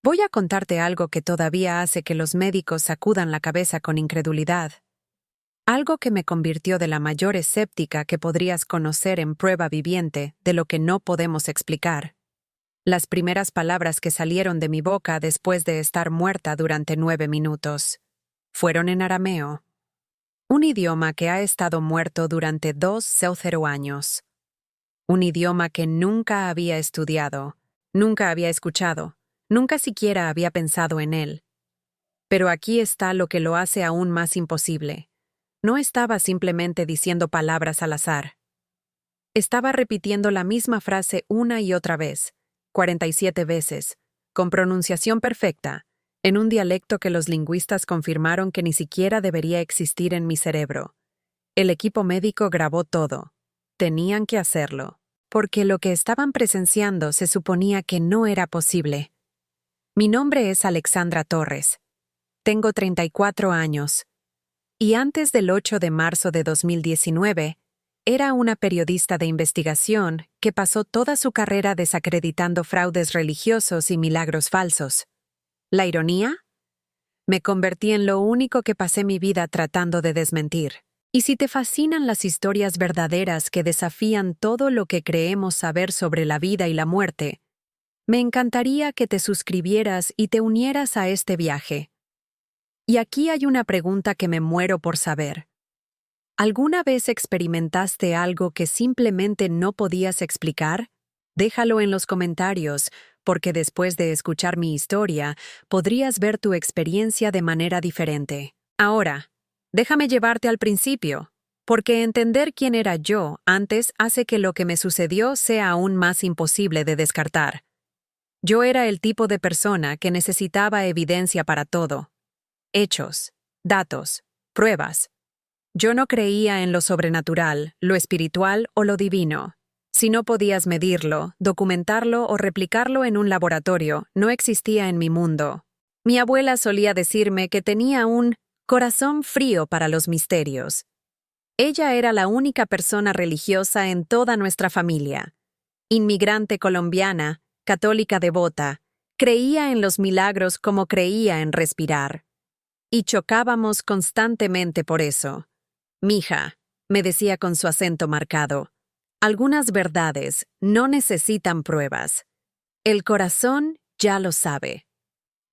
Voy a contarte algo que todavía hace que los médicos sacudan la cabeza con incredulidad. Algo que me convirtió de la mayor escéptica que podrías conocer en prueba viviente de lo que no podemos explicar. Las primeras palabras que salieron de mi boca después de estar muerta durante 9 minutos fueron en arameo. Un idioma que ha estado muerto durante 2,0 años. Un idioma que nunca había estudiado, nunca había escuchado, nunca siquiera había pensado en él. Pero aquí está lo que lo hace aún más imposible. No estaba simplemente diciendo palabras al azar. Estaba repitiendo la misma frase una y otra vez, 47 veces, con pronunciación perfecta, en un dialecto que los lingüistas confirmaron que ni siquiera debería existir en mi cerebro. El equipo médico grabó todo. Tenían que hacerlo, porque lo que estaban presenciando se suponía que no era posible. Mi nombre es Alexandra Torres. Tengo 34 años. Y antes del 8 de marzo de 2019, era una periodista de investigación que pasó toda su carrera desacreditando fraudes religiosos y milagros falsos. ¿La ironía? Me convertí en lo único que pasé mi vida tratando de desmentir. Y si te fascinan las historias verdaderas que desafían todo lo que creemos saber sobre la vida y la muerte, me encantaría que te suscribieras y te unieras a este viaje. Y aquí hay una pregunta que me muero por saber. ¿Alguna vez experimentaste algo que simplemente no podías explicar? Déjalo en los comentarios, porque después de escuchar mi historia, podrías ver tu experiencia de manera diferente. Ahora, déjame llevarte al principio, porque entender quién era yo antes hace que lo que me sucedió sea aún más imposible de descartar. Yo era el tipo de persona que necesitaba evidencia para todo. Hechos, datos, pruebas. Yo no creía en lo sobrenatural, lo espiritual o lo divino. Si no podías medirlo, documentarlo o replicarlo en un laboratorio, no existía en mi mundo. Mi abuela solía decirme que tenía un corazón frío para los misterios. Ella era la única persona religiosa en toda nuestra familia. Inmigrante colombiana, católica devota, creía en los milagros como creía en respirar. Y chocábamos constantemente por eso. Mija, me decía con su acento marcado, algunas verdades no necesitan pruebas. El corazón ya lo sabe.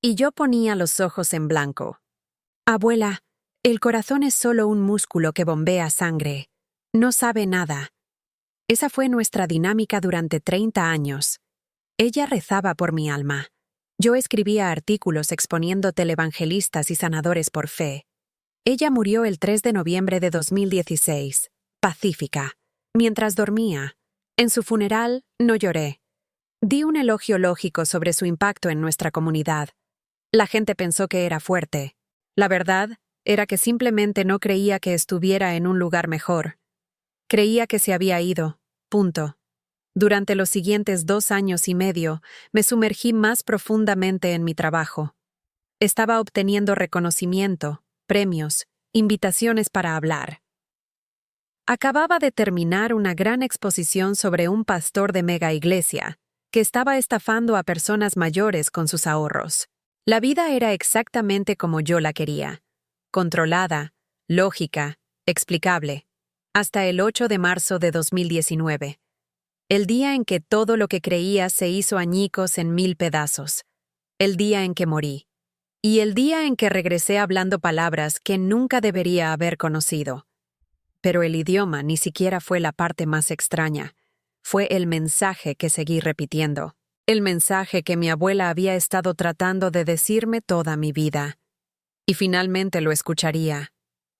Y yo ponía los ojos en blanco. Abuela, el corazón es solo un músculo que bombea sangre. No sabe nada. Esa fue nuestra dinámica durante 30 años. Ella rezaba por mi alma. Yo escribía artículos exponiendo televangelistas y sanadores por fe. Ella murió el 3 de noviembre de 2016, pacífica, mientras dormía. En su funeral, no lloré. Di un elogio lógico sobre su impacto en nuestra comunidad. La gente pensó que era fuerte. La verdad era que simplemente no creía que estuviera en un lugar mejor. Creía que se había ido. Punto. Durante los siguientes 2 años y medio, me sumergí más profundamente en mi trabajo. Estaba obteniendo reconocimiento, premios, invitaciones para hablar. Acababa de terminar una gran exposición sobre un pastor de mega iglesia que estaba estafando a personas mayores con sus ahorros. La vida era exactamente como yo la quería. Controlada, lógica, explicable. Hasta el 8 de marzo de 2019. El día en que todo lo que creía se hizo añicos en 1000 pedazos. El día en que morí. Y el día en que regresé hablando palabras que nunca debería haber conocido. Pero el idioma ni siquiera fue la parte más extraña. Fue el mensaje que seguí repitiendo. El mensaje que mi abuela había estado tratando de decirme toda mi vida. Y finalmente lo escucharía.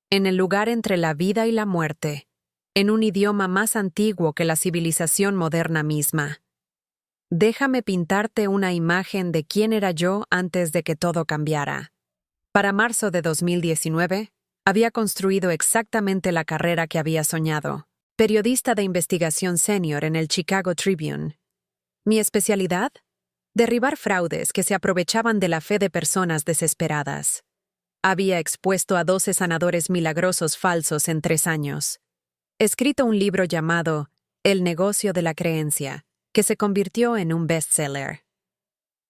En el lugar entre la vida y la muerte. En un idioma más antiguo que la civilización moderna misma. Déjame pintarte una imagen de quién era yo antes de que todo cambiara. Para marzo de 2019, había construido exactamente la carrera que había soñado. Periodista de investigación senior en el Chicago Tribune. ¿Mi especialidad? Derribar fraudes que se aprovechaban de la fe de personas desesperadas. Había expuesto a 12 sanadores milagrosos falsos en 3 años. Escrito un libro llamado El negocio de la creencia, que se convirtió en un bestseller.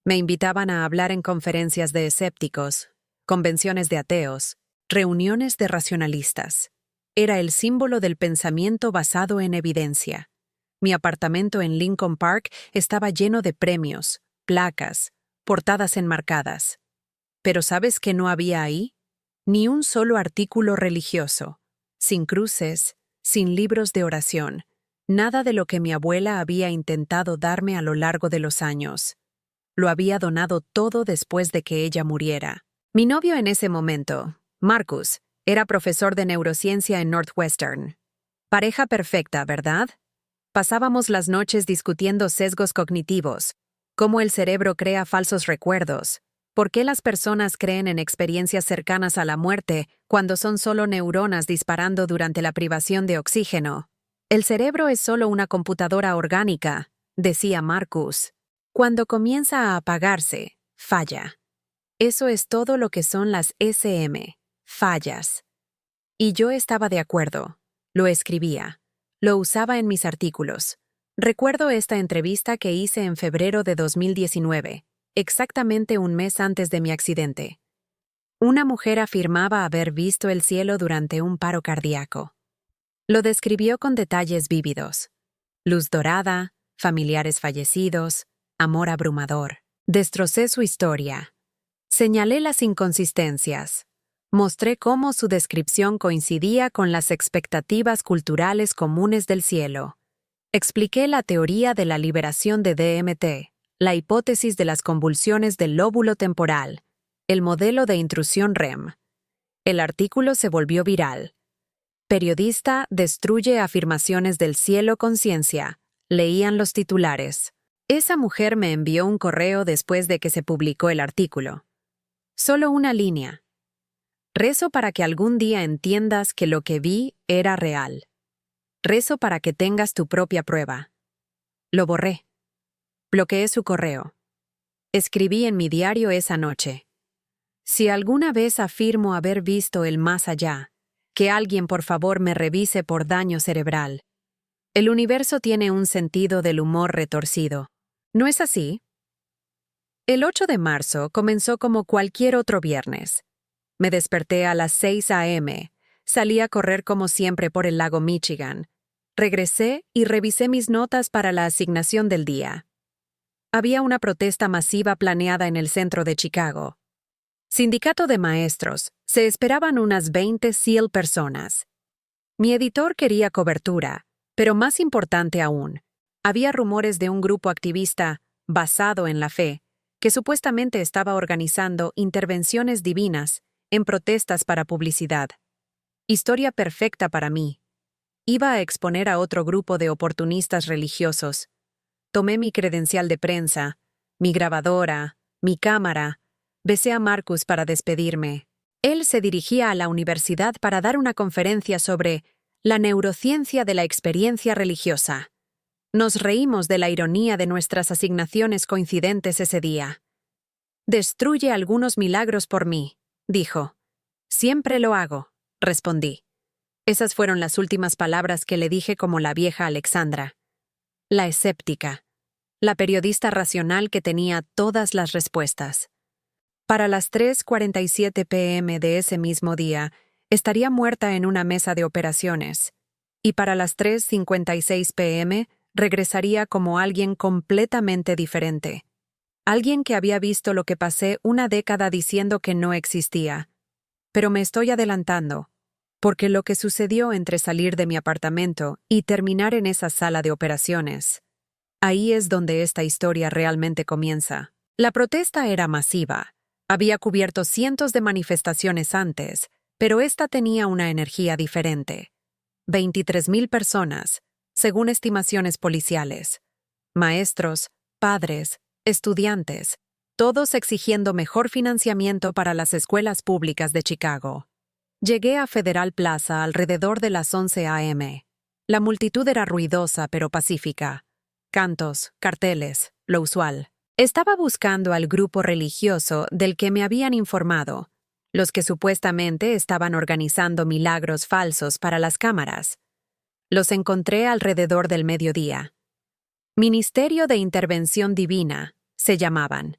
Me invitaban a hablar en conferencias de escépticos, convenciones de ateos, reuniones de racionalistas. Era el símbolo del pensamiento basado en evidencia. Mi apartamento en Lincoln Park estaba lleno de premios, placas, portadas enmarcadas. Pero ¿sabes qué no había ahí? Ni un solo artículo religioso, sin cruces, sin libros de oración, nada de lo que mi abuela había intentado darme a lo largo de los años. Lo había donado todo después de que ella muriera. Mi novio en ese momento, Marcus, era profesor de neurociencia en Northwestern. Pareja perfecta, ¿verdad? Pasábamos las noches discutiendo sesgos cognitivos, cómo el cerebro crea falsos recuerdos, por qué las personas creen en experiencias cercanas a la muerte cuando son solo neuronas disparando durante la privación de oxígeno. El cerebro es solo una computadora orgánica, decía Marcus. Cuando comienza a apagarse, falla. Eso es todo lo que son las SM, fallas. Y yo estaba de acuerdo. Lo escribía. Lo usaba en mis artículos. Recuerdo esta entrevista que hice en febrero de 2019, exactamente un mes antes de mi accidente. Una mujer afirmaba haber visto el cielo durante un paro cardíaco. Lo describió con detalles vívidos. Luz dorada, familiares fallecidos, amor abrumador. Destrocé su historia. Señalé las inconsistencias. Mostré cómo su descripción coincidía con las expectativas culturales comunes del cielo. Expliqué la teoría de la liberación de DMT, la hipótesis de las convulsiones del lóbulo temporal, el modelo de intrusión REM. El artículo se volvió viral. Periodista destruye afirmaciones del cielo con ciencia. Leían los titulares. Esa mujer me envió un correo después de que se publicó el artículo. Solo una línea. Rezo para que algún día entiendas que lo que vi era real. Rezo para que tengas tu propia prueba. Lo borré. Bloqueé su correo. Escribí en mi diario esa noche. Si alguna vez afirmo haber visto el más allá, que alguien por favor me revise por daño cerebral. El universo tiene un sentido del humor retorcido. ¿No es así? El 8 de marzo comenzó como cualquier otro viernes. Me desperté a las 6 a.m., salí a correr como siempre por el lago Michigan. Regresé y revisé mis notas para la asignación del día. Había una protesta masiva planeada en el centro de Chicago. Sindicato de maestros, se esperaban unas 20 SEAL personas. Mi editor quería cobertura, pero más importante aún, había rumores de un grupo activista, basado en la fe, que supuestamente estaba organizando intervenciones divinas en protestas para publicidad. Historia perfecta para mí. Iba a exponer a otro grupo de oportunistas religiosos. Tomé mi credencial de prensa, mi grabadora, mi cámara. Besé a Marcus para despedirme. Él se dirigía a la universidad para dar una conferencia sobre la neurociencia de la experiencia religiosa. Nos reímos de la ironía de nuestras asignaciones coincidentes ese día. Destruye algunos milagros por mí, dijo. Siempre lo hago, respondí. Esas fueron las últimas palabras que le dije como la vieja Alexandra. La escéptica. La periodista racional que tenía todas las respuestas. Para las 3:47 p.m. de ese mismo día, estaría muerta en una mesa de operaciones. Y para las 3:56 p.m., regresaría como alguien completamente diferente. Alguien que había visto lo que pasé una década diciendo que no existía. Pero me estoy adelantando, porque lo que sucedió entre salir de mi apartamento y terminar en esa sala de operaciones, ahí es donde esta historia realmente comienza. La protesta era masiva. Había cubierto cientos de manifestaciones antes, pero esta tenía una energía diferente. 23,000 personas, según estimaciones policiales. Maestros, padres, estudiantes, todos exigiendo mejor financiamiento para las escuelas públicas de Chicago. Llegué a Federal Plaza alrededor de las 11 a.m. La multitud era ruidosa pero pacífica. Cantos, carteles, lo usual. Estaba buscando al grupo religioso del que me habían informado, los que supuestamente estaban organizando milagros falsos para las cámaras. Los encontré alrededor del mediodía. Ministerio de Intervención Divina, se llamaban.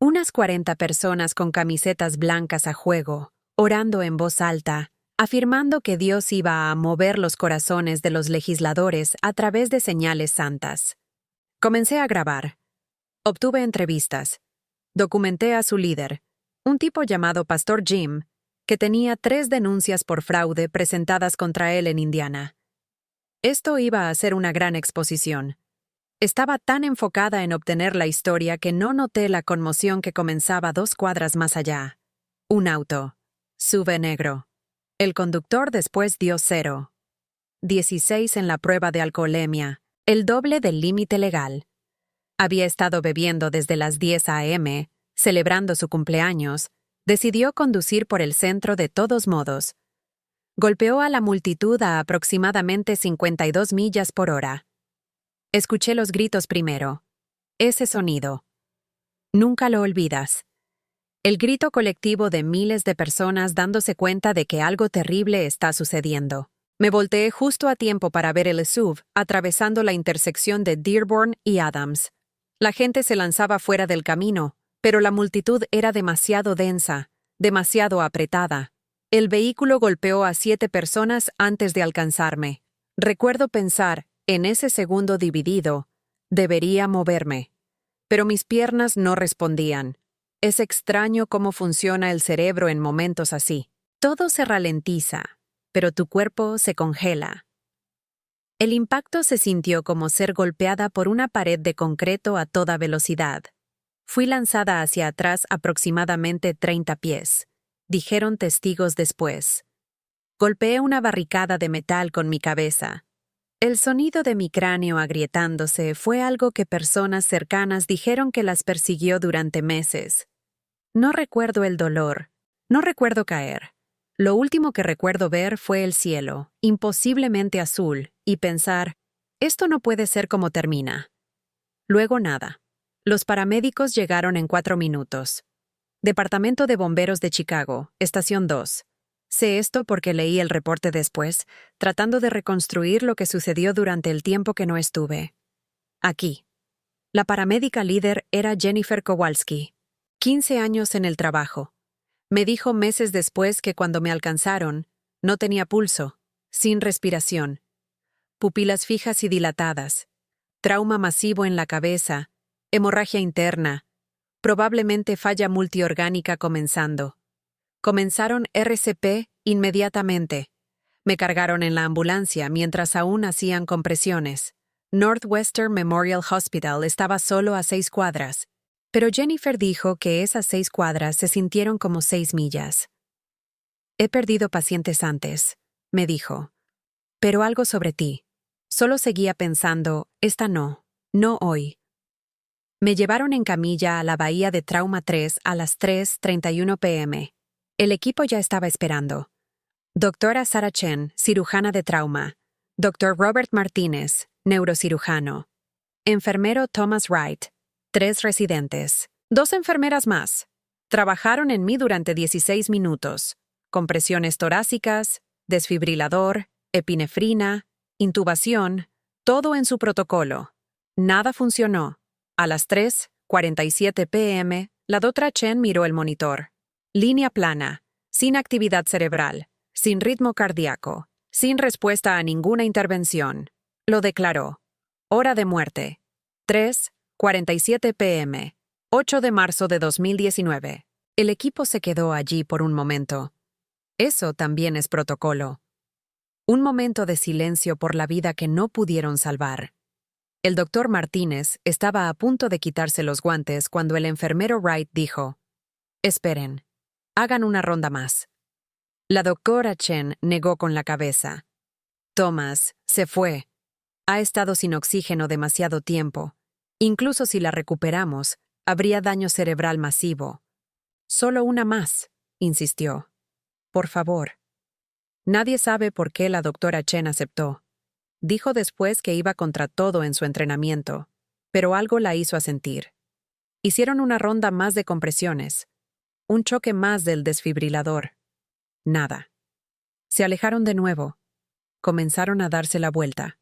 Unas 40 personas con camisetas blancas a juego, orando en voz alta, afirmando que Dios iba a mover los corazones de los legisladores a través de señales santas. Comencé a grabar. Obtuve entrevistas. Documenté a su líder, un tipo llamado Pastor Jim, que tenía 3 denuncias por fraude presentadas contra él en Indiana. Esto iba a ser una gran exposición. Estaba tan enfocada en obtener la historia que no noté la conmoción que comenzaba 2 cuadras más allá. Un auto. SUV negro. El conductor después dio 0. 16 en la prueba de alcoholemia, el doble del límite legal. Había estado bebiendo desde las 10 a.m., celebrando su cumpleaños, decidió conducir por el centro de todos modos. Golpeó a la multitud a aproximadamente 52 millas por hora. Escuché los gritos primero. Ese sonido. Nunca lo olvidas. El grito colectivo de miles de personas dándose cuenta de que algo terrible está sucediendo. Me volteé justo a tiempo para ver el SUV atravesando la intersección de Dearborn y Adams. La gente se lanzaba fuera del camino, pero la multitud era demasiado densa, demasiado apretada. El vehículo golpeó a 7 personas antes de alcanzarme. Recuerdo pensar, en ese segundo dividido, debería moverme. Pero mis piernas no respondían. Es extraño cómo funciona el cerebro en momentos así. Todo se ralentiza, pero tu cuerpo se congela. El impacto se sintió como ser golpeada por una pared de concreto a toda velocidad. Fui lanzada hacia atrás aproximadamente 30 pies, dijeron testigos después. Golpeé una barricada de metal con mi cabeza. El sonido de mi cráneo agrietándose fue algo que personas cercanas dijeron que las persiguió durante meses. No recuerdo el dolor, no recuerdo caer. Lo último que recuerdo ver fue el cielo, imposiblemente azul, y pensar, esto no puede ser como termina. Luego nada. Los paramédicos llegaron en 4 minutos. Departamento de Bomberos de Chicago, Estación 2. Sé esto porque leí el reporte después, tratando de reconstruir lo que sucedió durante el tiempo que no estuve. Aquí. La paramédica líder era Jennifer Kowalski. 15 años en el trabajo. Me dijo meses después que cuando me alcanzaron, no tenía pulso, sin respiración, pupilas fijas y dilatadas, trauma masivo en la cabeza, hemorragia interna, probablemente falla multiorgánica comenzando. Comenzaron RCP inmediatamente. Me cargaron en la ambulancia mientras aún hacían compresiones. Northwestern Memorial Hospital estaba solo a 6 cuadras. Pero Jennifer dijo que esas 6 cuadras se sintieron como 6 millas. He perdido pacientes antes, me dijo. Pero algo sobre ti. Solo seguía pensando, esta no hoy. Me llevaron en camilla a la bahía de Trauma 3 a las 3:31 p.m. El equipo ya estaba esperando. Doctora Sarah Chen, cirujana de trauma. Dr. Robert Martínez, neurocirujano. Enfermero Thomas Wright. 3 residentes. 2 enfermeras más. Trabajaron en mí durante 16 minutos. Compresiones torácicas, desfibrilador, epinefrina, intubación, todo en su protocolo. Nada funcionó. A las 3:47 p.m., la doctora Chen miró el monitor. Línea plana, sin actividad cerebral, sin ritmo cardíaco, sin respuesta a ninguna intervención. Lo declaró. Hora de muerte. 3:47 p.m., 8 de marzo de 2019. El equipo se quedó allí por un momento. Eso también es protocolo. Un momento de silencio por la vida que no pudieron salvar. El doctor Martínez estaba a punto de quitarse los guantes cuando el enfermero Wright dijo, «Esperen, hagan una ronda más». La doctora Chen negó con la cabeza. «Thomas, se fue. Ha estado sin oxígeno demasiado tiempo. Incluso si la recuperamos, habría daño cerebral masivo». «Solo una más», insistió. «Por favor». Nadie sabe por qué la doctora Chen aceptó. Dijo después que iba contra todo en su entrenamiento, pero algo la hizo asentir. Hicieron una ronda más de compresiones, un choque más del desfibrilador. Nada. Se alejaron de nuevo. Comenzaron a darse la vuelta.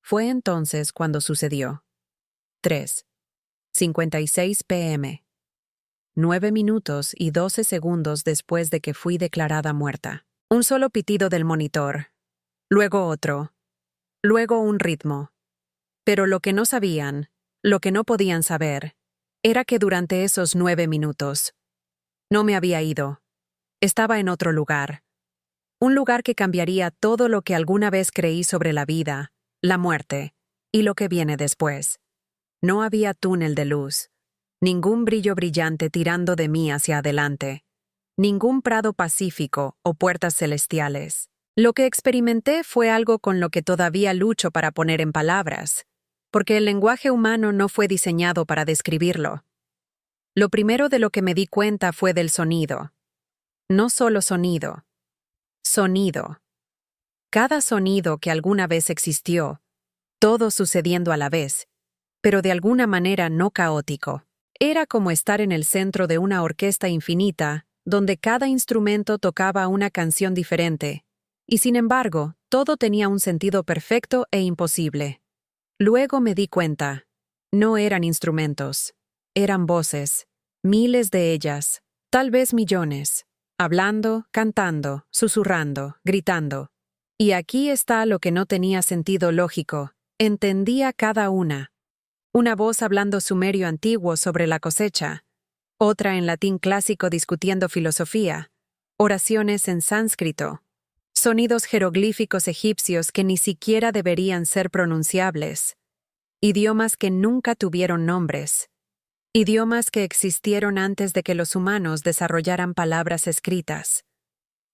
Fue entonces cuando sucedió. 3:56 p.m. 9 minutos y 12 segundos después de que fui declarada muerta. Un solo pitido del monitor, luego otro, luego un ritmo. Pero lo que no sabían, lo que no podían saber, era que durante esos 9 minutos no me había ido. Estaba en otro lugar. Un lugar que cambiaría todo lo que alguna vez creí sobre la vida, la muerte y lo que viene después. No había túnel de luz, ningún brillo brillante tirando de mí hacia adelante, ningún prado pacífico o puertas celestiales. Lo que experimenté fue algo con lo que todavía lucho para poner en palabras, porque el lenguaje humano no fue diseñado para describirlo. Lo primero de lo que me di cuenta fue del sonido. No solo sonido. Sonido. Cada sonido que alguna vez existió, todo sucediendo a la vez, pero de alguna manera no caótico. Era como estar en el centro de una orquesta infinita, donde cada instrumento tocaba una canción diferente, y sin embargo, todo tenía un sentido perfecto e imposible. Luego me di cuenta. No eran instrumentos. Eran voces. Miles de ellas. Tal vez millones. Hablando, cantando, susurrando, gritando. Y aquí está lo que no tenía sentido lógico. Entendía cada una. Una voz hablando sumerio antiguo sobre la cosecha. Otra en latín clásico discutiendo filosofía. Oraciones en sánscrito. Sonidos jeroglíficos egipcios que ni siquiera deberían ser pronunciables. Idiomas que nunca tuvieron nombres. Idiomas que existieron antes de que los humanos desarrollaran palabras escritas.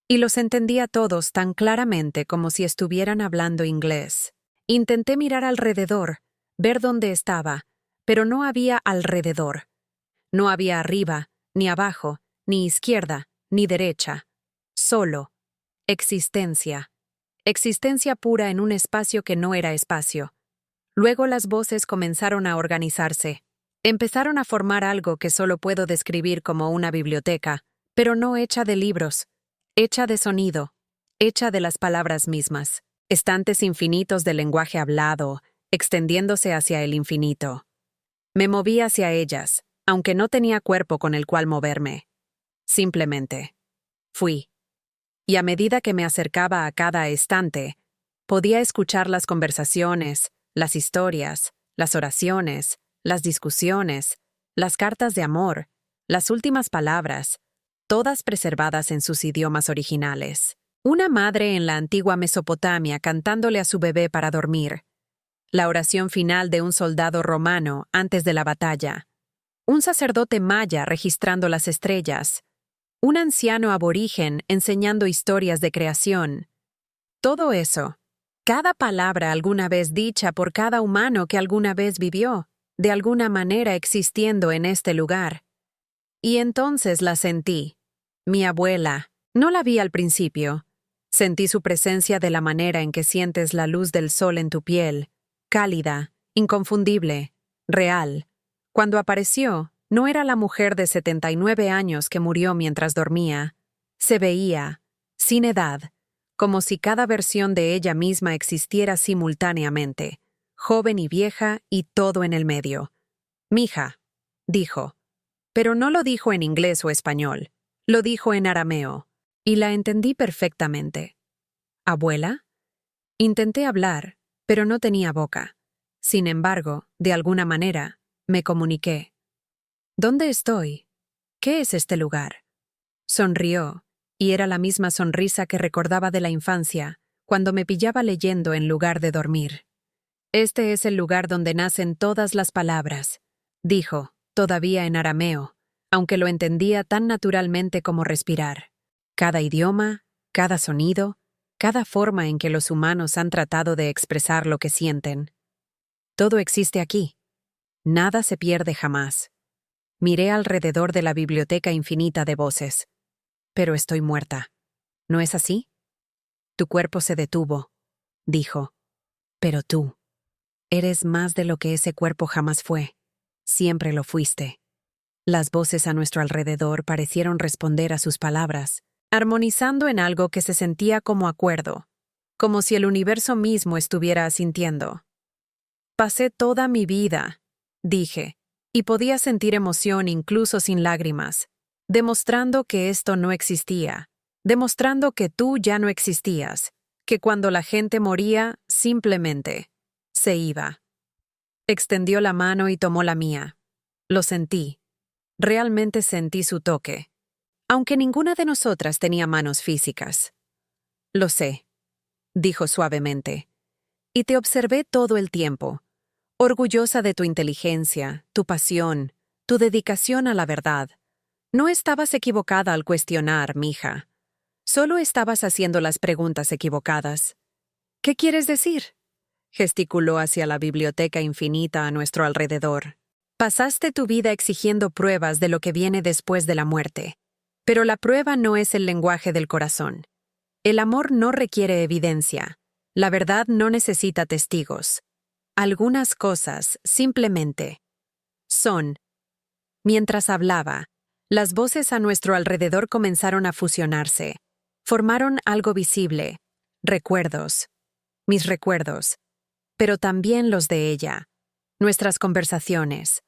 Y los entendía todos tan claramente como si estuvieran hablando inglés. Intenté mirar alrededor, ver dónde estaba, pero no había alrededor. No había arriba, ni abajo, ni izquierda, ni derecha. Solo. Existencia. Existencia pura en un espacio que no era espacio. Luego las voces comenzaron a organizarse. Empezaron a formar algo que solo puedo describir como una biblioteca, pero no hecha de libros, hecha de sonido, hecha de las palabras mismas. Estantes infinitos de lenguaje hablado, extendiéndose hacia el infinito. Me moví hacia ellas, aunque no tenía cuerpo con el cual moverme. Simplemente. Fui. Y a medida que me acercaba a cada estante, podía escuchar las conversaciones, las historias, las oraciones, las discusiones, las cartas de amor, las últimas palabras, todas preservadas en sus idiomas originales. Una madre en la antigua Mesopotamia cantándole a su bebé para dormir. La oración final de un soldado romano antes de la batalla. Un sacerdote maya registrando las estrellas. Un anciano aborigen enseñando historias de creación. Todo eso. Cada palabra alguna vez dicha por cada humano que alguna vez vivió, de alguna manera existiendo en este lugar. Y entonces la sentí. Mi abuela. No la vi al principio. Sentí su presencia de la manera en que sientes la luz del sol en tu piel, cálida, inconfundible, real. Cuando apareció, no era la mujer de 79 años que murió mientras dormía. Se veía, sin edad, como si cada versión de ella misma existiera simultáneamente, joven y vieja y todo en el medio. «Mija», dijo. Pero no lo dijo en inglés o español, lo dijo en arameo, y la entendí perfectamente. ¿Abuela? Intenté hablar, pero no tenía boca. Sin embargo, de alguna manera, me comuniqué. ¿Dónde estoy? ¿Qué es este lugar? Sonrió, y era la misma sonrisa que recordaba de la infancia, cuando me pillaba leyendo en lugar de dormir. Este es el lugar donde nacen todas las palabras, dijo, todavía en arameo, aunque lo entendía tan naturalmente como respirar. Cada idioma, cada sonido, cada forma en que los humanos han tratado de expresar lo que sienten. Todo existe aquí. Nada se pierde jamás. Miré alrededor de la biblioteca infinita de voces. Pero estoy muerta. ¿No es así? Tu cuerpo se detuvo, dijo. Pero tú, eres más de lo que ese cuerpo jamás fue. Siempre lo fuiste. Las voces a nuestro alrededor parecieron responder a sus palabras, armonizando en algo que se sentía como acuerdo, como si el universo mismo estuviera asintiendo. Pasé toda mi vida, dije, Y podía sentir emoción incluso sin lágrimas, demostrando que esto no existía, demostrando que tú ya no existías, que cuando la gente moría, simplemente se iba. Extendió la mano y tomó la mía. Lo sentí. Realmente sentí su toque. Aunque ninguna de nosotras tenía manos físicas. Lo sé, dijo suavemente. Y te observé todo el tiempo, orgullosa de tu inteligencia, tu pasión, tu dedicación a la verdad. No estabas equivocada al cuestionar, mija. Solo estabas haciendo las preguntas equivocadas. ¿Qué quieres decir? Gesticuló hacia la biblioteca infinita a nuestro alrededor. Pasaste tu vida exigiendo pruebas de lo que viene después de la muerte. Pero la prueba no es el lenguaje del corazón. El amor no requiere evidencia. La verdad no necesita testigos. Algunas cosas, simplemente, son. Mientras hablaba, las voces a nuestro alrededor comenzaron a fusionarse. Formaron algo visible. Recuerdos. Mis recuerdos. Pero también los de ella. Nuestras conversaciones.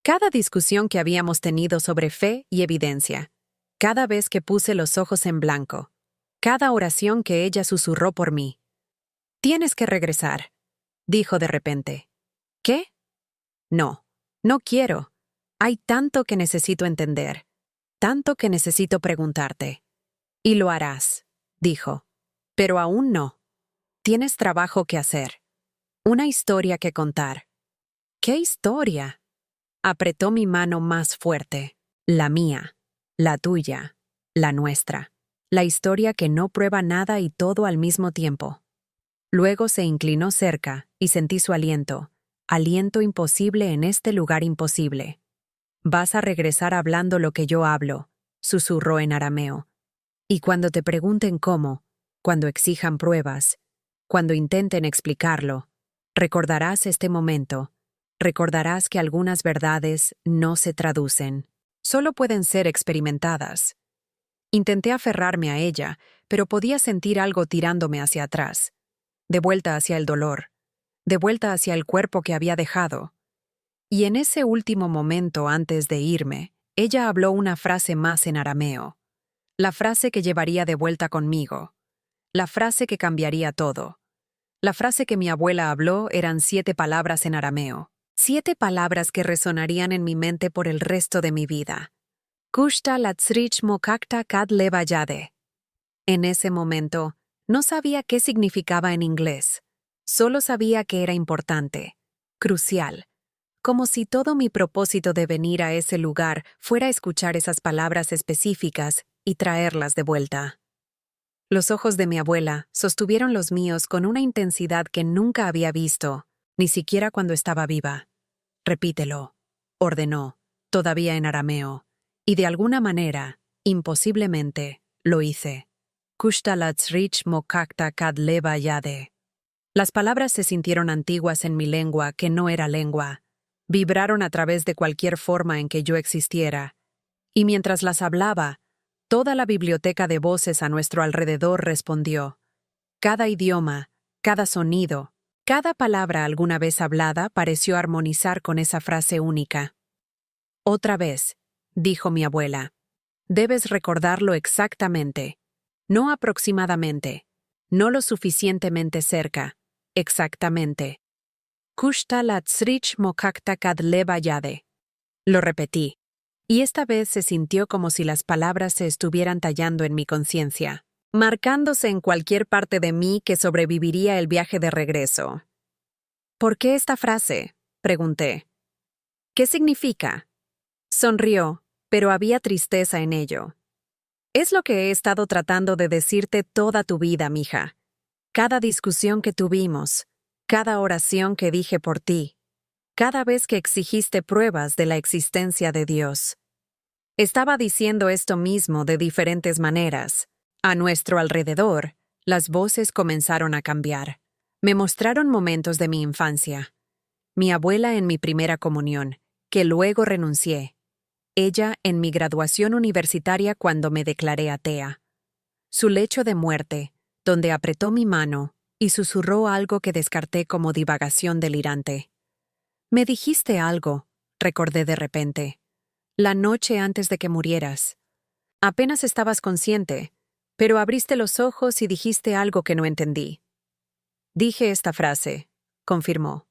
Cada discusión que habíamos tenido sobre fe y evidencia. Cada vez que puse los ojos en blanco. Cada oración que ella susurró por mí. Tienes que regresar, dijo de repente. ¿Qué? No, no quiero. Hay tanto que necesito entender, tanto que necesito preguntarte. Y lo harás, dijo. Pero aún no. Tienes trabajo que hacer. Una historia que contar. ¿Qué historia? Apretó mi mano más fuerte. La mía, la tuya, la nuestra. La historia que no prueba nada y todo al mismo tiempo. Luego se inclinó cerca y sentí su aliento. Aliento imposible en este lugar imposible. Vas a regresar hablando lo que yo hablo, susurró en arameo. Y cuando te pregunten cómo, cuando exijan pruebas, cuando intenten explicarlo, recordarás este momento. Recordarás que algunas verdades no se traducen, solo pueden ser experimentadas. Intenté aferrarme a ella, pero podía sentir algo tirándome hacia atrás, de vuelta hacia el dolor, de vuelta hacia el cuerpo que había dejado. Y en ese último momento antes de irme, ella habló una frase más en arameo, la frase que llevaría de vuelta conmigo, la frase que cambiaría todo. La frase que mi abuela habló eran 7 palabras en arameo, 7 palabras que resonarían en mi mente por el resto de mi vida. Kushta latzrich mokakta kad leva yade. En ese momento, no sabía qué significaba en inglés. Solo sabía que era importante, crucial. Como si todo mi propósito de venir a ese lugar fuera escuchar esas palabras específicas y traerlas de vuelta. Los ojos de mi abuela sostuvieron los míos con una intensidad que nunca había visto, ni siquiera cuando estaba viva. Repítelo, ordenó, todavía en arameo. Y de alguna manera, imposiblemente, lo hice. Kushtalatzrich mokakta kad leva yade. Las palabras se sintieron antiguas en mi lengua que no era lengua. Vibraron a través de cualquier forma en que yo existiera. Y mientras las hablaba, toda la biblioteca de voces a nuestro alrededor respondió. Cada idioma, cada sonido, cada palabra alguna vez hablada pareció armonizar con esa frase única. Otra vez, dijo mi abuela. Debes recordarlo exactamente, no aproximadamente, no lo suficientemente cerca, exactamente. Kushta latzrich mokakta kad leva yade. Lo repetí, y esta vez se sintió como si las palabras se estuvieran tallando en mi conciencia, marcándose en cualquier parte de mí que sobreviviría el viaje de regreso. ¿Por qué esta frase? Pregunté. ¿Qué significa? Sonrió, pero había tristeza en ello. Es lo que he estado tratando de decirte toda tu vida, mija. Cada discusión que tuvimos, cada oración que dije por ti, cada vez que exigiste pruebas de la existencia de Dios. Estaba diciendo esto mismo de diferentes maneras. A nuestro alrededor, las voces comenzaron a cambiar. Me mostraron momentos de mi infancia. Mi abuela en mi primera comunión, que luego renuncié. Ella en mi graduación universitaria cuando me declaré atea. Su lecho de muerte, donde apretó mi mano y susurró algo que descarté como divagación delirante. Me dijiste algo, recordé de repente. La noche antes de que murieras. Apenas estabas consciente, pero abriste los ojos y dijiste algo que no entendí. Dije esta frase, confirmó.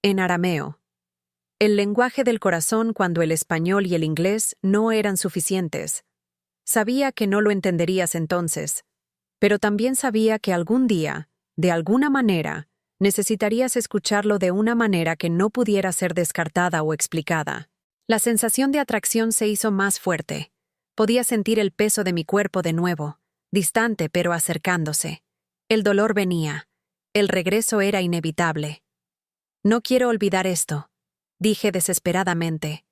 En arameo. El lenguaje del corazón cuando el español y el inglés no eran suficientes. Sabía que no lo entenderías entonces, pero también sabía que algún día, de alguna manera, necesitarías escucharlo de una manera que no pudiera ser descartada o explicada. La sensación de atracción se hizo más fuerte. Podía sentir el peso de mi cuerpo de nuevo, distante pero acercándose. El dolor venía. El regreso era inevitable. No quiero olvidar esto, dije desesperadamente.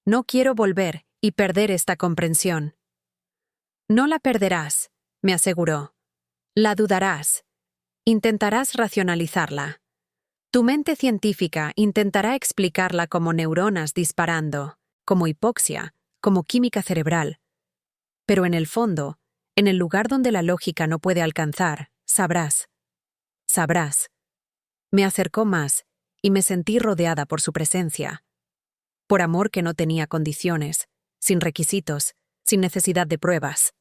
No quiero volver y perder esta comprensión. No la perderás, me aseguró. La dudarás. Intentarás racionalizarla. Tu mente científica intentará explicarla como neuronas disparando, como hipoxia, como química cerebral. Pero en el fondo, en el lugar donde la lógica no puede alcanzar, sabrás. Sabrás. Me acercó más y me sentí rodeada por su presencia. Por amor que no tenía condiciones, sin requisitos, sin necesidad de pruebas.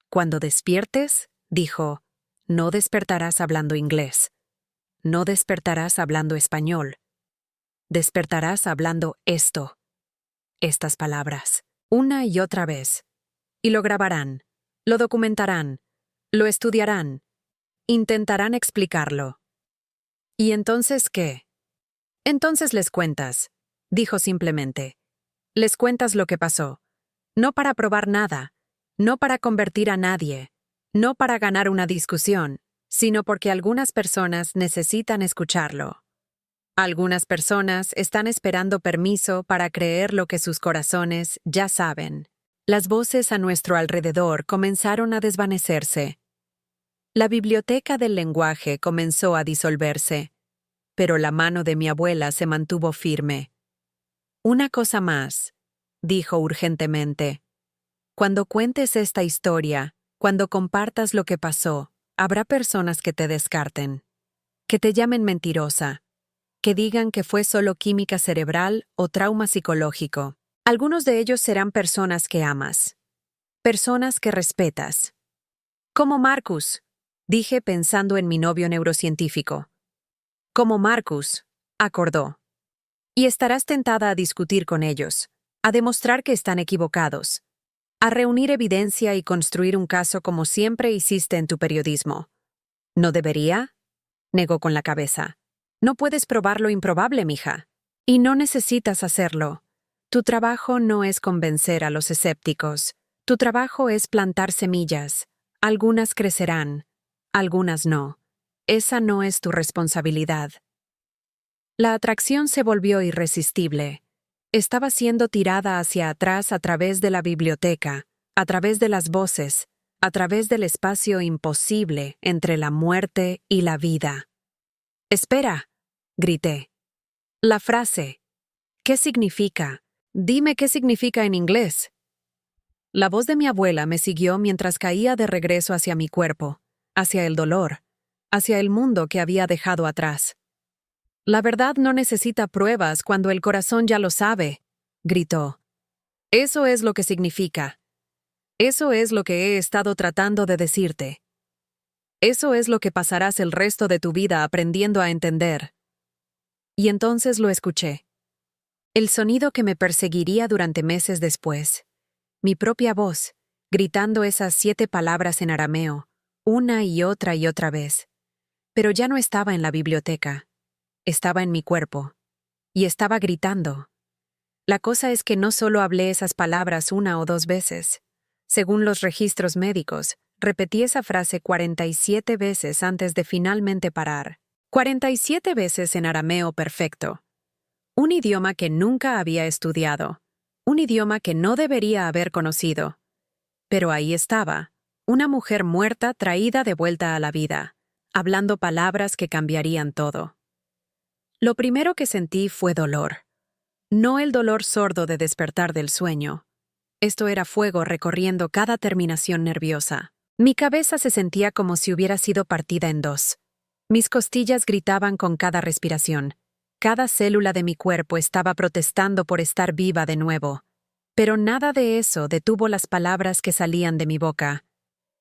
Cuando despiertes, dijo, no despertarás hablando inglés. No despertarás hablando español. Despertarás hablando esto. Estas palabras, una y otra vez. Y lo grabarán, lo documentarán, lo estudiarán, intentarán explicarlo. ¿Y entonces qué? Entonces les cuentas, dijo simplemente. Les cuentas lo que pasó. No para probar nada, no para convertir a nadie, no para ganar una discusión, sino porque algunas personas necesitan escucharlo. Algunas personas están esperando permiso para creer lo que sus corazones ya saben. Las voces a nuestro alrededor comenzaron a desvanecerse. La biblioteca del lenguaje comenzó a disolverse, pero la mano de mi abuela se mantuvo firme. Una cosa más, dijo urgentemente. Cuando cuentes esta historia, cuando compartas lo que pasó, habrá personas que te descarten, que te llamen mentirosa, que digan que fue solo química cerebral o trauma psicológico. Algunos de ellos serán personas que amas, personas que respetas. Como Marcus, dije pensando en mi novio neurocientífico. Como Marcus, acordó. Y estarás tentada a discutir con ellos, a demostrar que están equivocados, a reunir evidencia y construir un caso como siempre hiciste en tu periodismo. ¿No debería? Negó con la cabeza. No puedes probar lo improbable, mija. Y no necesitas hacerlo. Tu trabajo no es convencer a los escépticos. Tu trabajo es plantar semillas. Algunas crecerán, algunas no. Esa no es tu responsabilidad. La atracción se volvió irresistible. Estaba siendo tirada hacia atrás a través de la biblioteca, a través de las voces, a través del espacio imposible entre la muerte y la vida. «Espera», grité. La frase. ¿Qué significa? Dime qué significa en inglés. La voz de mi abuela me siguió mientras caía de regreso hacia mi cuerpo, hacia el dolor, hacia el mundo que había dejado atrás. La verdad no necesita pruebas cuando el corazón ya lo sabe, gritó. Eso es lo que significa. Eso es lo que he estado tratando de decirte. Eso es lo que pasarás el resto de tu vida aprendiendo a entender. Y entonces lo escuché. El sonido que me perseguiría durante meses después. Mi propia voz, gritando esas 7 palabras en arameo, una y otra vez. Pero ya no estaba en la biblioteca. Estaba en mi cuerpo. Y estaba gritando. La cosa es que no solo hablé esas palabras 1 o 2 veces. Según los registros médicos, repetí esa frase 47 veces antes de finalmente parar. 47 veces en arameo perfecto. Un idioma que nunca había estudiado. Un idioma que no debería haber conocido. Pero ahí estaba, una mujer muerta traída de vuelta a la vida, hablando palabras que cambiarían todo. Lo primero que sentí fue dolor. No el dolor sordo de despertar del sueño. Esto era fuego recorriendo cada terminación nerviosa. Mi cabeza se sentía como si hubiera sido partida en 2. Mis costillas gritaban con cada respiración. Cada célula de mi cuerpo estaba protestando por estar viva de nuevo. Pero nada de eso detuvo las palabras que salían de mi boca.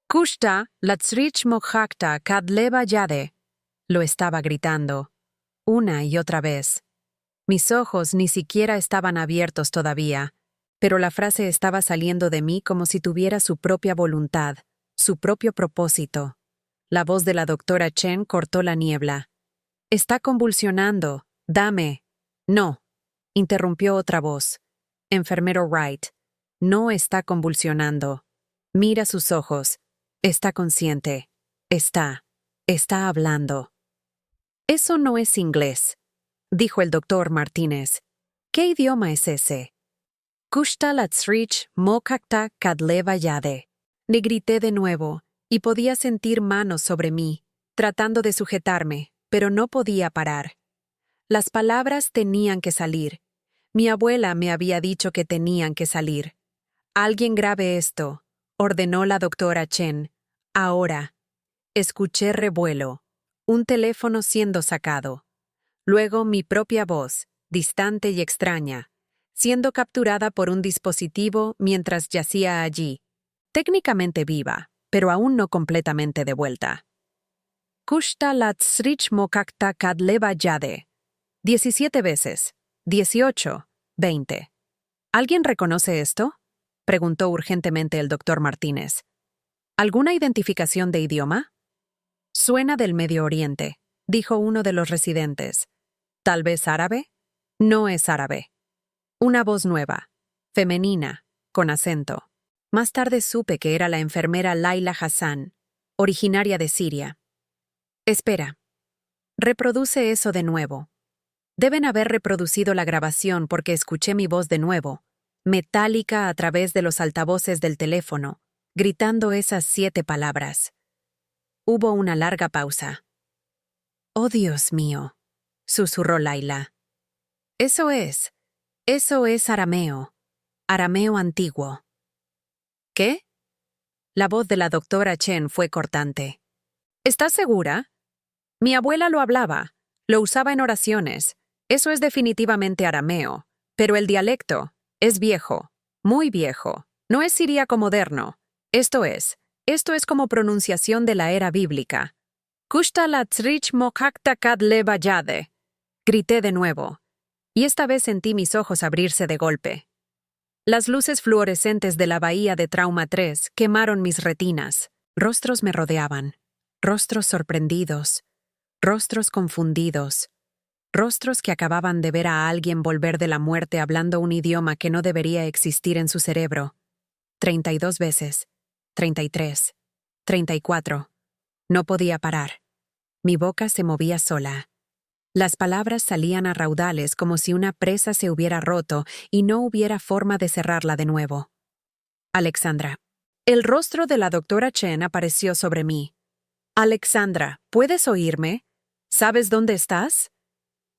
Kushta, latsrich mojacta kadleva yade. Lo estaba gritando, una y otra vez. Mis ojos ni siquiera estaban abiertos todavía, pero la frase estaba saliendo de mí como si tuviera su propia voluntad, su propio propósito. La voz de la doctora Chen cortó la niebla. «Está convulsionando. Dame». «No», interrumpió otra voz. «Enfermero Wright, no está convulsionando. Mira sus ojos. Está consciente. Está hablando». «Eso no es inglés», dijo el doctor Martínez. «¿Qué idioma es ese?» «Kushta latsrich mokakta kadleva yade». Le grité de nuevo, y podía sentir manos sobre mí, tratando de sujetarme, pero no podía parar. Las palabras tenían que salir. Mi abuela me había dicho que tenían que salir. «Alguien grabe esto», ordenó la doctora Chen. «Ahora». Escuché revuelo, un teléfono siendo sacado. Luego mi propia voz, distante y extraña, siendo capturada por un dispositivo mientras yacía allí, técnicamente viva, pero aún no completamente de vuelta. Kushta latsrich mokakta kadleva yade. 17 veces. 18. 20. ¿Alguien reconoce esto?, preguntó urgentemente el doctor Martínez. ¿Alguna identificación de idioma? Suena del Medio Oriente, dijo uno de los residentes. ¿Tal vez árabe? No es árabe. Una voz nueva, femenina, con acento. Más tarde supe que era la enfermera Laila Hassan, originaria de Siria. Espera. Reproduce eso de nuevo. Deben haber reproducido la grabación porque escuché mi voz de nuevo, metálica a través de los altavoces del teléfono, gritando esas 7 palabras. Hubo una larga pausa. «Oh, Dios mío», susurró Laila. Eso es arameo antiguo». ¿Qué? La voz de la doctora Chen fue cortante. ¿Estás segura? Mi abuela lo hablaba, lo usaba en oraciones. Eso es definitivamente arameo, pero el dialecto es viejo, muy viejo. No es siríaco moderno. Esto es como pronunciación de la era bíblica. Kushta latsrich mokakta kadleva yade. Grité de nuevo, y esta vez sentí mis ojos abrirse de golpe. Las luces fluorescentes de la bahía de Trauma 3 quemaron mis retinas. Rostros me rodeaban, rostros sorprendidos, rostros confundidos, rostros que acababan de ver a alguien volver de la muerte hablando un idioma que no debería existir en su cerebro. 32 veces, 33, 34. No podía parar. Mi boca se movía sola. Las palabras salían a raudales como si una presa se hubiera roto y no hubiera forma de cerrarla de nuevo. Alexandra. El rostro de la doctora Chen apareció sobre mí. «Alexandra, ¿puedes oírme? ¿Sabes dónde estás?»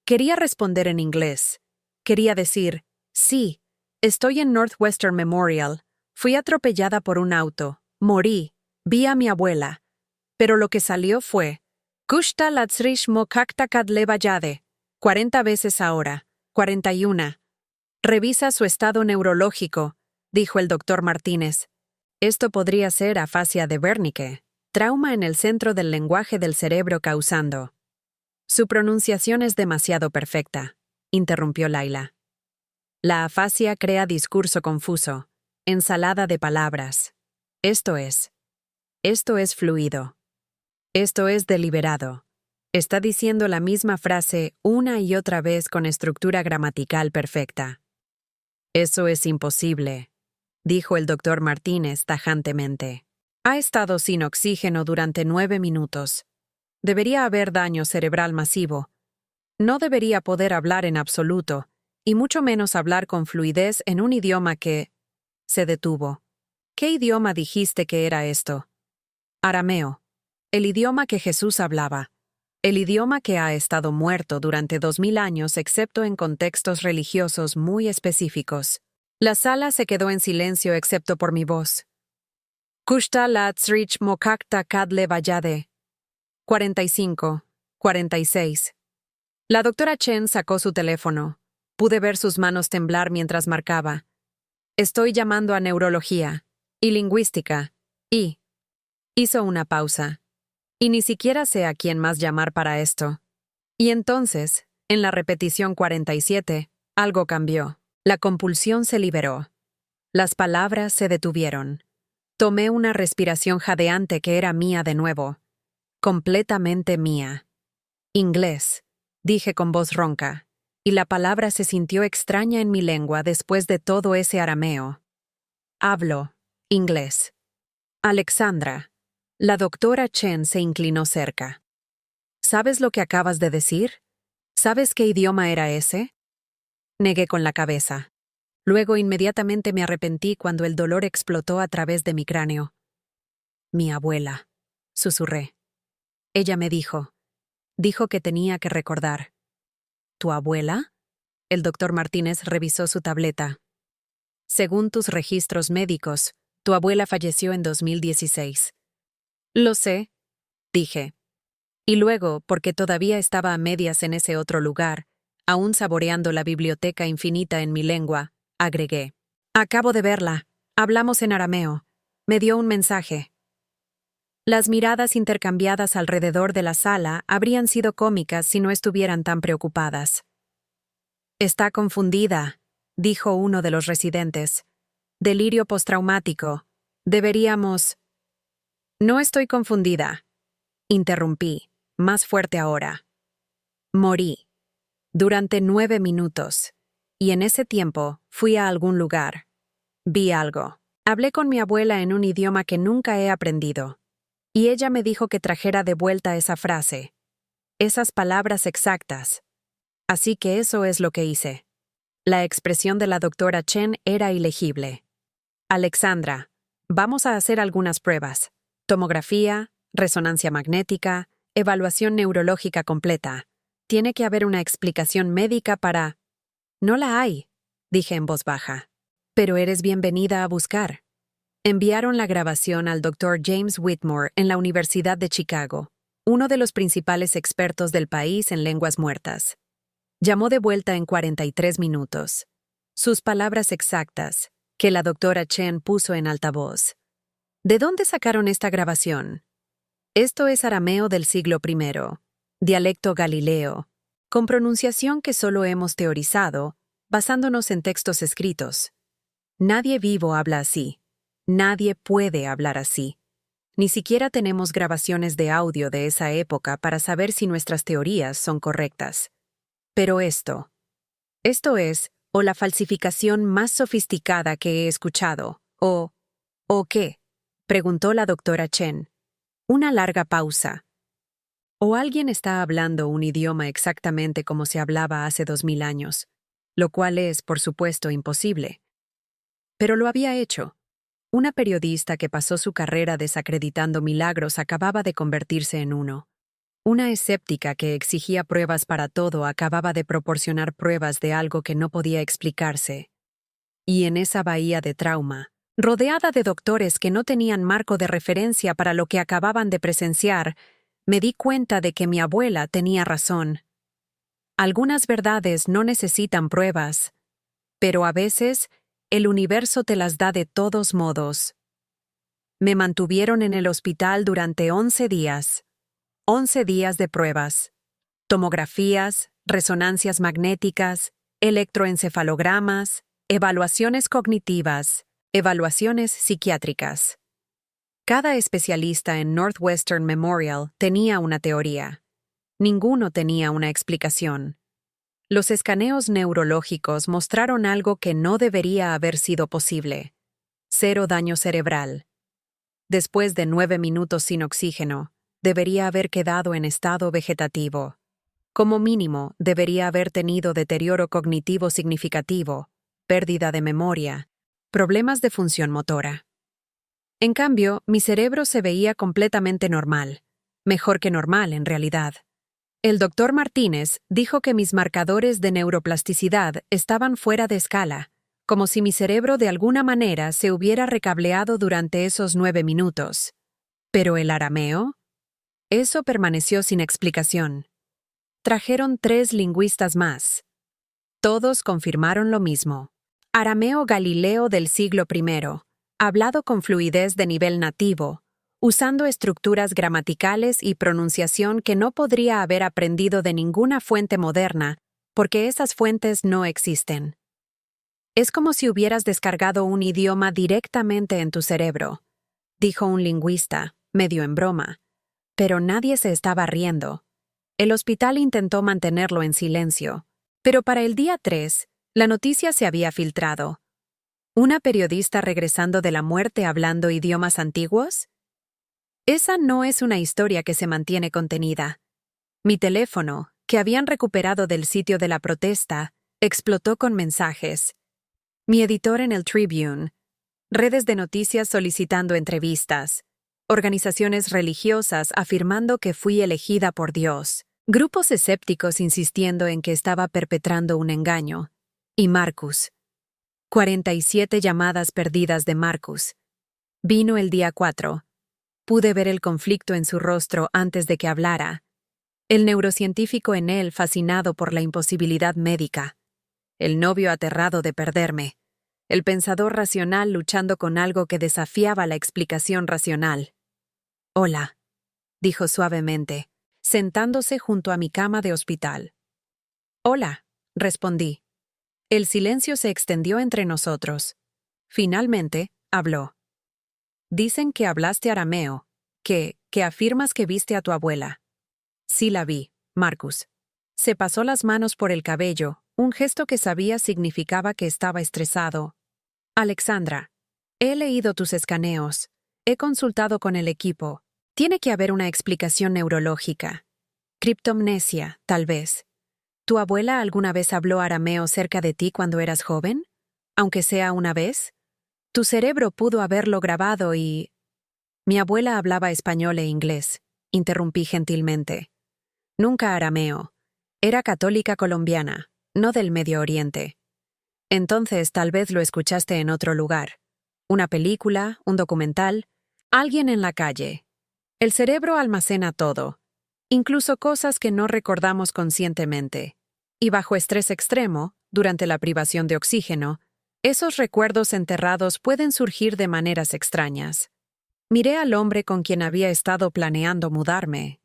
Quería responder en inglés. Quería decir, «Sí, estoy en Northwestern Memorial. Fui atropellada por un auto. Morí. Vi a mi abuela». Pero lo que salió fue, «Kushta latsrich mokakta kadleva yade». 40 veces ahora. 41. «Revisa su estado neurológico», dijo el doctor Martínez. Esto podría ser afasia de Wernicke, trauma en el centro del lenguaje del cerebro causando. «Su pronunciación es demasiado perfecta», interrumpió Laila. «La afasia crea discurso confuso, ensalada de palabras. Esto es fluido. Esto es deliberado. Está diciendo la misma frase una y otra vez con estructura gramatical perfecta». «Eso es imposible», dijo el doctor Martínez tajantemente. «Ha estado sin oxígeno durante 9 minutos. Debería haber daño cerebral masivo. No debería poder hablar en absoluto, y mucho menos hablar con fluidez en un idioma que...» Se detuvo. «¿Qué idioma dijiste que era esto?» «Arameo. El idioma que Jesús hablaba. El idioma que ha estado muerto durante 2000 años excepto en contextos religiosos muy específicos». La sala se quedó en silencio excepto por mi voz. «Kushta latsrich mokakta kadleva yade». 45, 46. La doctora Chen sacó su teléfono. Pude ver sus manos temblar mientras marcaba. Estoy llamando a neurología y lingüística y... Hizo una pausa. Y ni siquiera sé a quién más llamar para esto. Y entonces, en la repetición 47, algo cambió. La compulsión se liberó. Las palabras se detuvieron. Tomé una respiración jadeante que era mía de nuevo. Completamente mía. Inglés, dije con voz ronca, y la palabra se sintió extraña en mi lengua después de todo ese arameo. Hablo inglés. Alexandra. La doctora Chen se inclinó cerca. ¿Sabes lo que acabas de decir? ¿Sabes qué idioma era ese? Negué con la cabeza. Luego inmediatamente me arrepentí cuando el dolor explotó a través de mi cráneo. Mi abuela, susurré. Ella me dijo que tenía que recordar. ¿Tu abuela? El doctor Martínez revisó su tableta. Según tus registros médicos, tu abuela falleció en 2016. Lo sé, dije. Y luego, porque todavía estaba a medias en ese otro lugar, aún saboreando la biblioteca infinita en mi lengua, agregué. Acabo de verla. Hablamos en arameo. Me dio un mensaje. Las miradas intercambiadas alrededor de la sala habrían sido cómicas si no estuvieran tan preocupadas. Está confundida, dijo uno de los residentes. Delirio postraumático. Deberíamos... No estoy confundida, interrumpí, más fuerte ahora. Morí. Durante 9 minutos. Y en ese tiempo fui a algún lugar. Vi algo. Hablé con mi abuela en un idioma que nunca he aprendido. Y ella me dijo que trajera de vuelta esa frase. Esas palabras exactas. Así que eso es lo que hice. La expresión de la doctora Chen era ilegible. Alexandra, vamos a hacer algunas pruebas. Tomografía, resonancia magnética, evaluación neurológica completa. Tiene que haber una explicación médica para... No la hay, dije en voz baja. Pero eres bienvenida a buscar. Enviaron la grabación al Dr. James Whitmore en la Universidad de Chicago, uno de los principales expertos del país en lenguas muertas. Llamó de vuelta en 43 minutos. Sus palabras exactas, que la doctora Chen puso en altavoz. ¿De dónde sacaron esta grabación? Esto es arameo del siglo I, dialecto galileo, con pronunciación que solo hemos teorizado, basándonos en textos escritos. Nadie vivo habla así. Nadie puede hablar así. Ni siquiera tenemos grabaciones de audio de esa época para saber si nuestras teorías son correctas. Pero esto es, o la falsificación más sofisticada que he escuchado, ¿o qué? Preguntó la doctora Chen. Una larga pausa. O alguien está hablando un idioma exactamente como se hablaba hace 2000 años, lo cual es, por supuesto, imposible. Pero lo había hecho. Una periodista que pasó su carrera desacreditando milagros acababa de convertirse en uno. Una escéptica que exigía pruebas para todo acababa de proporcionar pruebas de algo que no podía explicarse. Y en esa bahía de trauma, rodeada de doctores que no tenían marco de referencia para lo que acababan de presenciar, me di cuenta de que mi abuela tenía razón. Algunas verdades no necesitan pruebas, pero a veces el universo te las da de todos modos. Me mantuvieron en el hospital durante 11 días. 11 días de pruebas. Tomografías, resonancias magnéticas, electroencefalogramas, evaluaciones cognitivas, evaluaciones psiquiátricas. Cada especialista en Northwestern Memorial tenía una teoría. Ninguno tenía una explicación. Los escaneos neurológicos mostraron algo que no debería haber sido posible. 0 daño cerebral. Después de 9 minutos sin oxígeno, debería haber quedado en estado vegetativo. Como mínimo, debería haber tenido deterioro cognitivo significativo, pérdida de memoria, problemas de función motora. En cambio, mi cerebro se veía completamente normal. Mejor que normal, en realidad. El doctor Martínez dijo que mis marcadores de neuroplasticidad estaban fuera de escala, como si mi cerebro de alguna manera se hubiera recableado durante esos 9 minutos. ¿Pero el arameo? Eso permaneció sin explicación. Trajeron 3 lingüistas más. Todos confirmaron lo mismo. Arameo Galileo del siglo I, hablado con fluidez de nivel nativo, usando estructuras gramaticales y pronunciación que no podría haber aprendido de ninguna fuente moderna, porque esas fuentes no existen. Es como si hubieras descargado un idioma directamente en tu cerebro, dijo un lingüista, medio en broma. Pero nadie se estaba riendo. El hospital intentó mantenerlo en silencio. Pero para el día 3, la noticia se había filtrado. ¿Una periodista regresando de la muerte hablando idiomas antiguos? Esa no es una historia que se mantiene contenida. Mi teléfono, que habían recuperado del sitio de la protesta, explotó con mensajes. Mi editor en el Tribune, redes de noticias solicitando entrevistas, organizaciones religiosas afirmando que fui elegida por Dios, grupos escépticos insistiendo en que estaba perpetrando un engaño, y Marcus. 47 llamadas perdidas de Marcus. Vino el día 4. Pude ver el conflicto en su rostro antes de que hablara. El neurocientífico en él fascinado por la imposibilidad médica. El novio aterrado de perderme. El pensador racional luchando con algo que desafiaba la explicación racional. «Hola», dijo suavemente, sentándose junto a mi cama de hospital. «Hola», respondí. El silencio se extendió entre nosotros. Finalmente, habló. «Dicen que hablaste arameo, que afirmas que viste a tu abuela». «Sí la vi, Marcus». Se pasó las manos por el cabello, un gesto que sabía significaba que estaba estresado. «Alexandra, he leído tus escaneos. He consultado con el equipo. Tiene que haber una explicación neurológica. Criptomnesia, tal vez. ¿Tu abuela alguna vez habló arameo cerca de ti cuando eras joven? Aunque sea una vez. Tu cerebro pudo haberlo grabado y... Mi abuela hablaba español e inglés, interrumpí gentilmente. Nunca arameo. Era católica colombiana, no del Medio Oriente. Entonces tal vez lo escuchaste en otro lugar. Una película, un documental, alguien en la calle. El cerebro almacena todo, incluso cosas que no recordamos conscientemente. Y bajo estrés extremo, durante la privación de oxígeno, esos recuerdos enterrados pueden surgir de maneras extrañas. Miré al hombre con quien había estado planeando mudarme.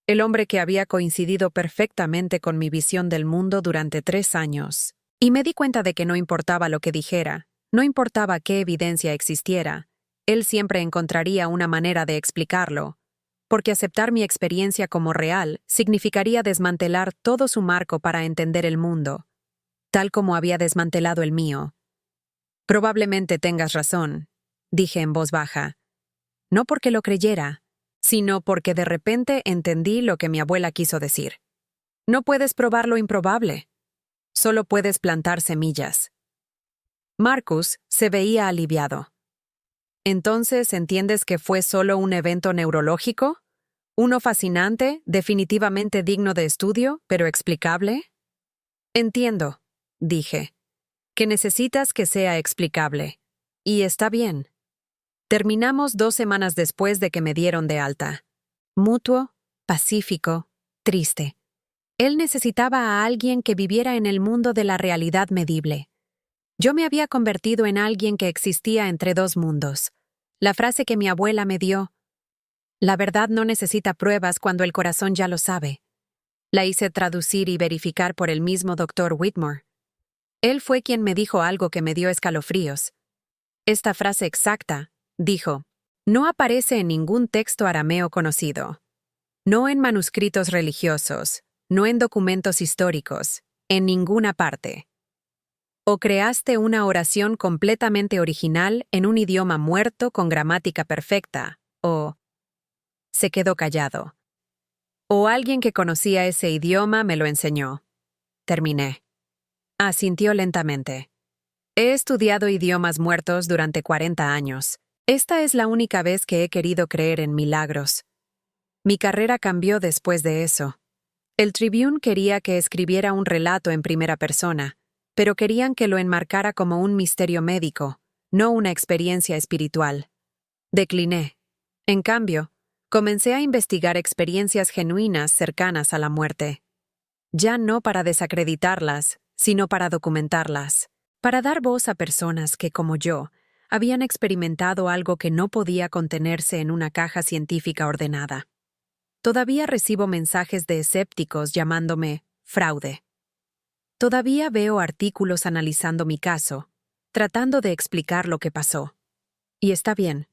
El hombre que había coincidido perfectamente con mi visión del mundo durante 3 años. Y me di cuenta de que no importaba lo que dijera, no importaba qué evidencia existiera, él siempre encontraría una manera de explicarlo, porque aceptar mi experiencia como real significaría desmantelar todo su marco para entender el mundo, tal como había desmantelado el mío. Probablemente tengas razón, dije en voz baja. No porque lo creyera, sino porque de repente entendí lo que mi abuela quiso decir. No puedes probar lo improbable. Solo puedes plantar semillas. Marcus se veía aliviado. ¿Entonces entiendes que fue solo un evento neurológico? ¿Uno fascinante, definitivamente digno de estudio, pero explicable? Entiendo, dije, que necesitas que sea explicable. Y está bien. Terminamos 2 semanas después de que me dieron de alta. Mutuo, pacífico, triste. Él necesitaba a alguien que viviera en el mundo de la realidad medible. Yo me había convertido en alguien que existía entre 2 mundos. La frase que mi abuela me dio, la verdad no necesita pruebas cuando el corazón ya lo sabe. La hice traducir y verificar por el mismo Dr. Whitmore. Él fue quien me dijo algo que me dio escalofríos. Esta frase exacta, dijo, no aparece en ningún texto arameo conocido. No en manuscritos religiosos, no en documentos históricos, en ninguna parte. O creaste una oración completamente original en un idioma muerto con gramática perfecta, o... Se quedó callado. O alguien que conocía ese idioma me lo enseñó. Terminé. Asintió lentamente. He estudiado idiomas muertos durante 40 años. Esta es la única vez que he querido creer en milagros. Mi carrera cambió después de eso. El Tribune quería que escribiera un relato en primera persona, pero querían que lo enmarcara como un misterio médico, no una experiencia espiritual. Decliné. En cambio, comencé a investigar experiencias genuinas cercanas a la muerte. ya no para desacreditarlas, sino para documentarlas, para dar voz a personas que, como yo, habían experimentado algo que no podía contenerse en una caja científica ordenada. Todavía recibo mensajes de escépticos llamándome fraude. Todavía veo artículos analizando mi caso, tratando de explicar lo que pasó. Y está bien.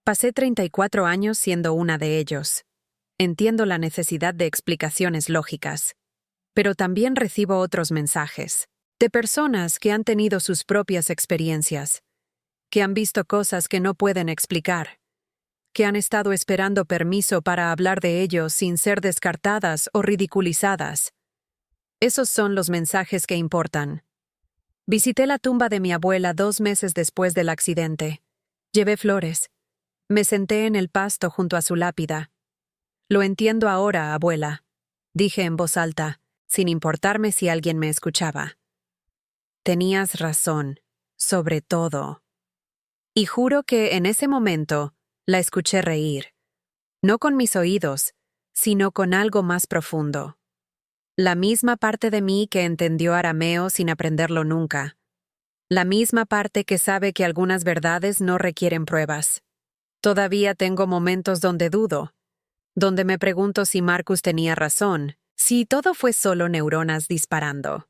Pasé 34 años siendo una de ellos. Entiendo la necesidad de explicaciones lógicas. Pero también recibo otros mensajes, de personas que han tenido sus propias experiencias, que han visto cosas que no pueden explicar, que han estado esperando permiso para hablar de ello sin ser descartadas o ridiculizadas. Esos son los mensajes que importan. Visité la tumba de mi abuela 2 meses después del accidente. Llevé flores. Me senté en el pasto junto a su lápida. Lo entiendo ahora, abuela, dije en voz alta, sin importarme si alguien me escuchaba. Tenías razón, sobre todo. Y juro que en ese momento la escuché reír. No con mis oídos, sino con algo más profundo. La misma parte de mí que entendió arameo sin aprenderlo nunca. La misma parte que sabe que algunas verdades no requieren pruebas. Todavía tengo momentos donde dudo, donde me pregunto si Marcus tenía razón, si todo fue solo neuronas disparando.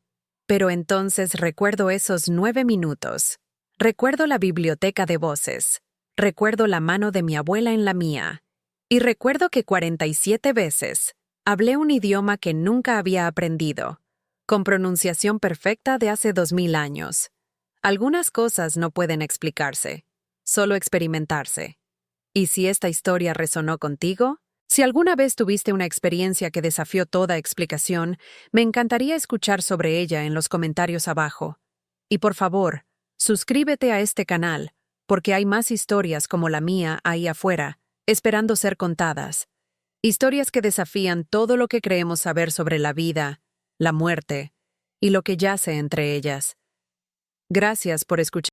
Pero entonces recuerdo esos 9 minutos. Recuerdo la biblioteca de voces. Recuerdo la mano de mi abuela en la mía. Y recuerdo que 47 veces hablé un idioma que nunca había aprendido, con pronunciación perfecta de hace 2000 años. Algunas cosas no pueden explicarse, solo experimentarse. Y si esta historia resonó contigo, si alguna vez tuviste una experiencia que desafió toda explicación, me encantaría escuchar sobre ella en los comentarios abajo. Y por favor, suscríbete a este canal, porque hay más historias como la mía ahí afuera, esperando ser contadas. Historias que desafían todo lo que creemos saber sobre la vida, la muerte y lo que yace entre ellas. Gracias por escuchar.